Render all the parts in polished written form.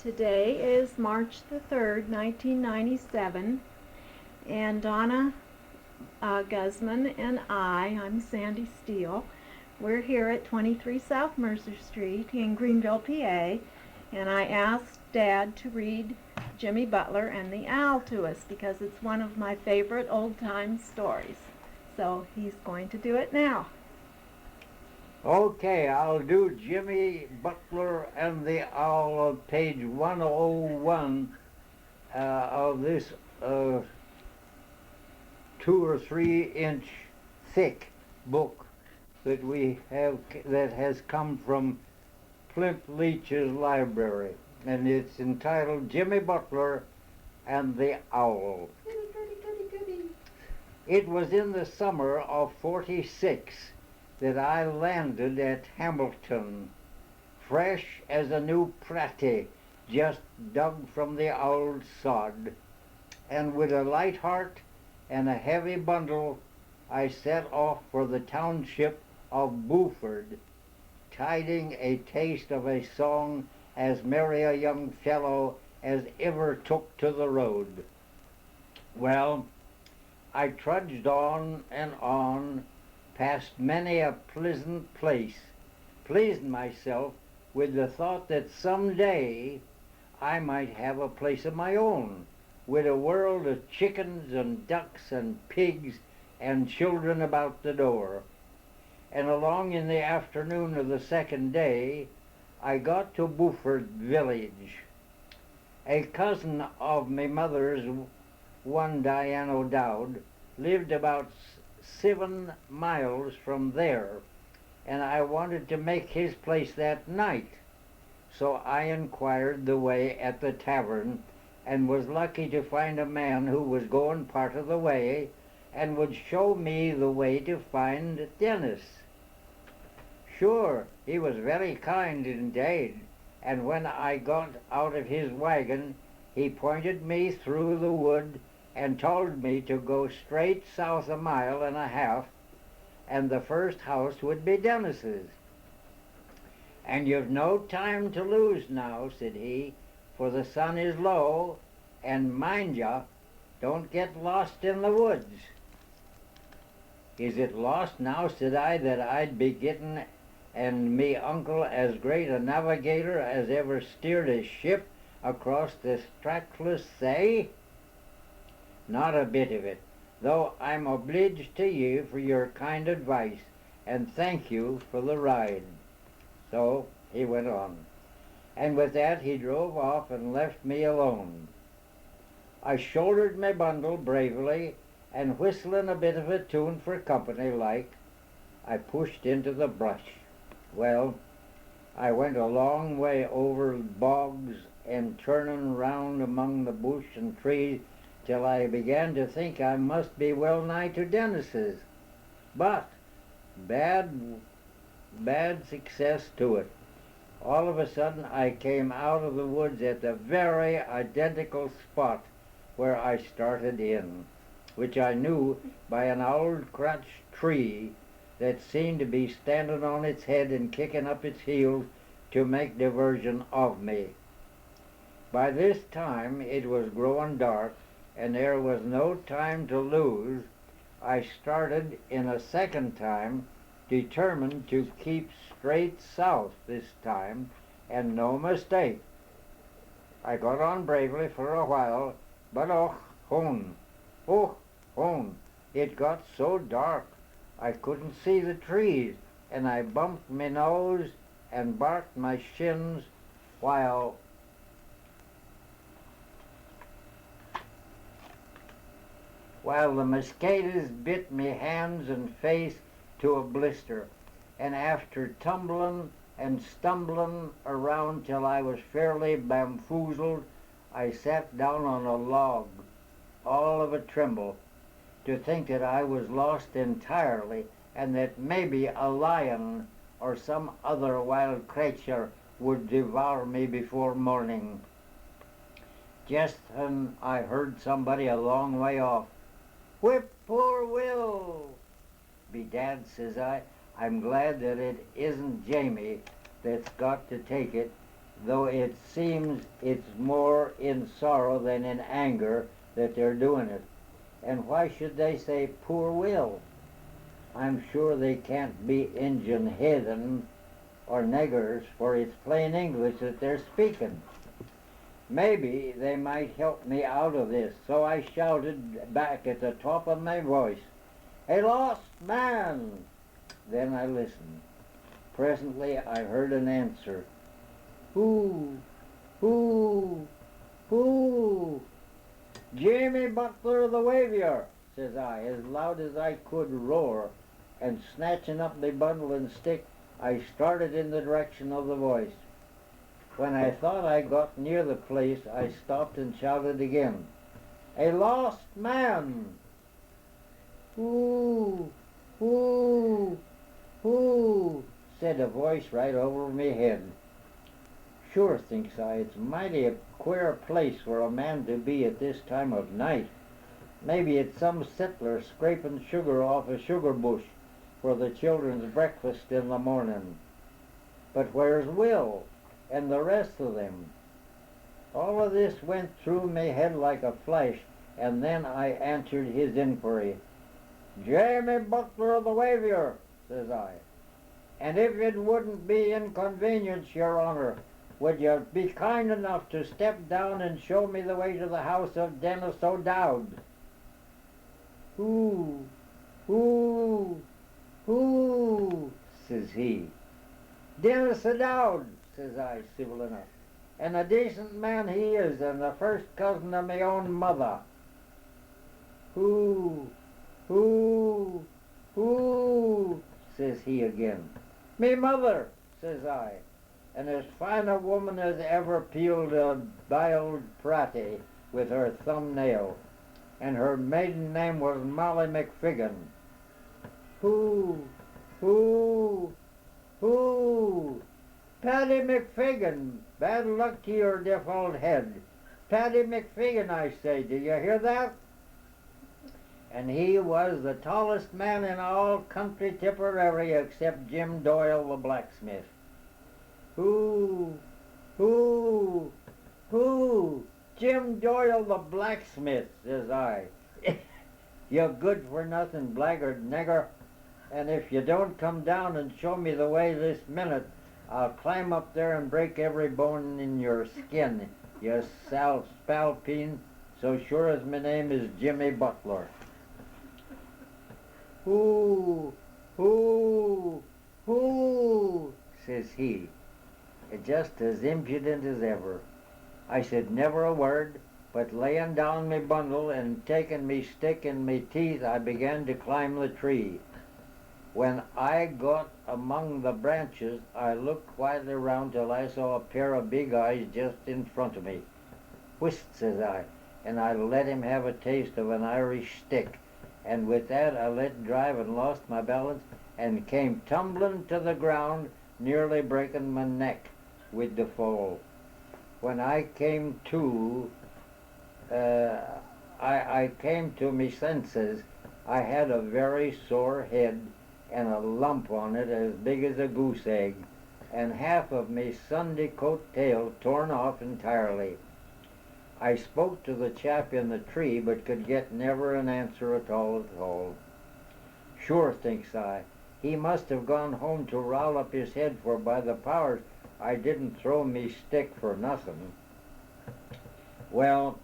Today is March the 3rd, 1997, and Donna Guzman and I'm Sandy Steele, we're here at 23 South Mercer Street in Greenville, PA, and I asked Dad to read Jimmy Butler and the Owl to us because it's one of my favorite old-time stories. So he's going to do it now. Okay, I'll do Jimmy Butler and the Owl of page 101 of this 2 or 3 inch thick book that we have that has come from Plimpton Leach's library, and it's entitled Jimmy Butler and the Owl. It was in the summer of '46 that I landed at Hamilton, fresh as a new pratie just dug from the old sod, and with a light heart and a heavy bundle I set off for the township of Beaufort, tiding a taste of a song as merry a young fellow as ever took to the road. Well, I trudged on and on, past many a pleasant place, pleasing myself with the thought that some day I might have a place of my own, with a world of chickens and ducks and pigs and children about the door. And along in the afternoon of the second day, I got to Beaufort village. A cousin of my mother's, one Diane O'Dowd, lived about 7 miles from there, and I wanted to make his place that night. So I inquired the way at the tavern and was lucky to find a man who was going part of the way and would show me the way to find Dennis. Sure, he was very kind indeed, and when I got out of his wagon, he pointed me through the wood and told me to go straight south 1.5 miles, and the first house would be Dennis's. "And you've no time to lose now," said he, "for the sun is low, and mind ya, don't get lost in the woods." "Is it lost now," said I, "that I'd be getting and me uncle as great a navigator as ever steered a ship across this trackless sea?" "Not a bit of it, though I'm obliged to you for your kind advice, and thank you for the ride." So he went on, and with that he drove off and left me alone. I shouldered my bundle bravely, and whistling a bit of a tune for company like, I pushed into the brush. Well, I went a long way over bogs and turning round among the bush and trees till I began to think I must be well nigh to Dennis's. But bad success to it. All of a sudden I came out of the woods at the very identical spot where I started in, which I knew by an old crotch tree that seemed to be standing on its head and kicking up its heels to make diversion of me. By this time it was growing dark, and there was no time to lose. I started in a second time, determined to keep straight south this time, and no mistake. I got on bravely for a while, but oh, hone, it got so dark I couldn't see the trees, and I bumped my nose and barked my shins while the mosquitoes bit me hands and face to a blister, and after tumbling and stumbling around till I was fairly bamboozled, I sat down on a log, all of a tremble, to think that I was lost entirely, and that maybe a lion or some other wild creature would devour me before morning. Just then I heard somebody a long way off. "Whip poor Will!" "Bedad," says I, "I'm glad that it isn't Jamie that's got to take it. though it seems it's more in sorrow than in anger that they're doing it. And why should they say poor Will? I'm sure they can't be Injun heathen or niggers, for it's plain English that they're speaking. Maybe they might help me out of this, so I shouted back at the top of my voice, "A lost man!" Then I listened. Presently I heard an answer. "Who? Who? Who?" "Jimmy Butler the Wavier," says I, as loud as I could roar, and snatching up the bundle and stick, I started in the direction of the voice. When I thought I got near the place, I stopped and shouted again, "A lost man!" "Who? Who? Who?" said a voice right over me head. Sure, thinks I, it's mighty a queer place for a man to be at this time of night. Maybe it's some settler scraping sugar off a sugar bush for the children's breakfast in the morning. But where's Will and the rest of them? All of this went through me head like a flash, and then I answered his inquiry. "Jamie Butler of the Wavier," says I. "And if it wouldn't be inconvenience, your honor, would you be kind enough to step down and show me the way to the house of Dennis O'Dowd?" "Who? Who? Who?" says he. "Dennis O'Dowd," says I, civil enough. "And a decent man he is, and the first cousin of my own mother." "Who? Who? Who?" says he again. "Me mother," says I, "and as fine a woman as ever peeled a biled pratie with her thumbnail, and her maiden name was Molly McFiggin." "Who? Who? Who?" "Paddy McFiggin. Bad luck to your deaf old head. Paddy McFiggin, I say. Do you hear that?" And he was the tallest man in all country Tipperary except Jim Doyle the blacksmith. "Who? Who? Who?" "Jim Doyle the blacksmith," says I. "You good-for-nothing blackguard nigger, and if you don't come down and show me the way this minute, I'll climb up there and break every bone in your skin, you spalpeen, so sure as my name is Jimmy Butler." "Who? Who? Who?" says he, just as impudent as ever. I said never a word, but laying down me bundle and taking me stick in me teeth, I began to climb the tree. When I got among the branches, I looked quietly round till I saw a pair of big eyes just in front of me. "Whist," says I, and I let him have a taste of an Irish stick, and with that I let drive and lost my balance and came tumbling to the ground, nearly breaking my neck with the fall. When I came to, I came to me senses, I had a very sore head and a lump on it as big as a goose egg, and half of me Sunday coat tail torn off entirely. I spoke to the chap in the tree, but could get never an answer at all at all. Sure, thinks I, he must have gone home to roll up his head, for by the powers I didn't throw me stick for nothing. Well,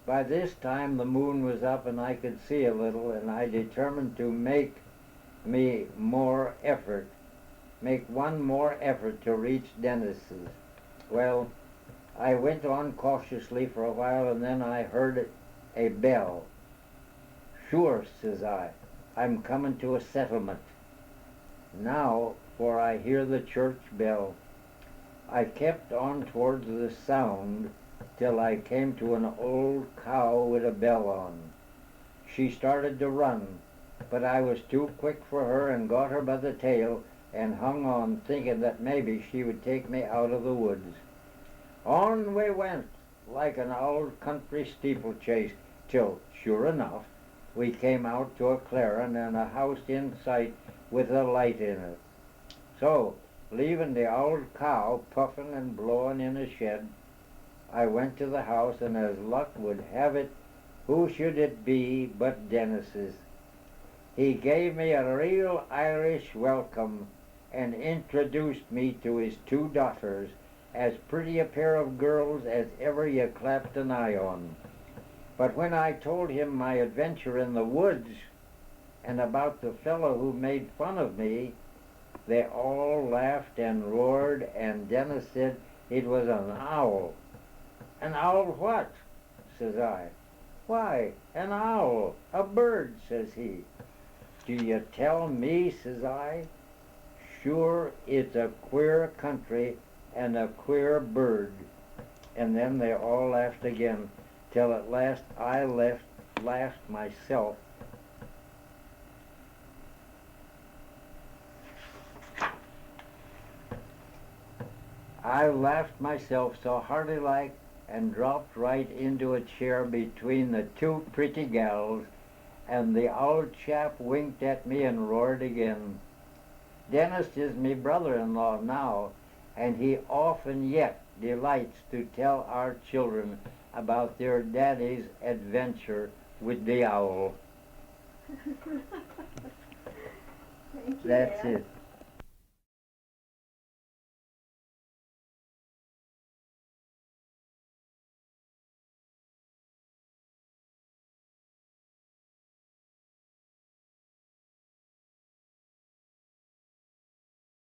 by this time the moon was up and I could see a little, and I determined to make one more effort to reach Dennis's. Well, I went on cautiously for a while, and then I heard a bell. "Sure," says I, "I'm coming to a settlement now, for I hear the church bell." I kept on towards the sound till I came to an old cow with a bell on. She started to run, but I was too quick for her and got her by the tail and hung on, thinking that maybe she would take me out of the woods. On we went like an old country steeplechase till, sure enough, we came out to a clearing and a house in sight with a light in it. So leaving the old cow puffing and blowing in a shed, I went to the house, and as luck would have it, who should it be but Dennis's? He gave me a real Irish welcome and introduced me to his two daughters, as pretty a pair of girls as ever you clapped an eye on. But when I told him my adventure in the woods and about the fellow who made fun of me, they all laughed and roared, and Dennis said it was an owl. An owl what? Says I. Why, an owl, a bird, says he. Do you tell me, says I? Sure, it's a queer country and a queer bird. And then they all laughed again, till at last I laughed myself. I laughed myself so hearty like, and dropped right into a chair between the two pretty gals, and the old chap winked at me and roared again. Dennis is me brother-in-law now, and he often yet delights to tell our children about their daddy's adventure with the owl. Thank you, That's Dad. it.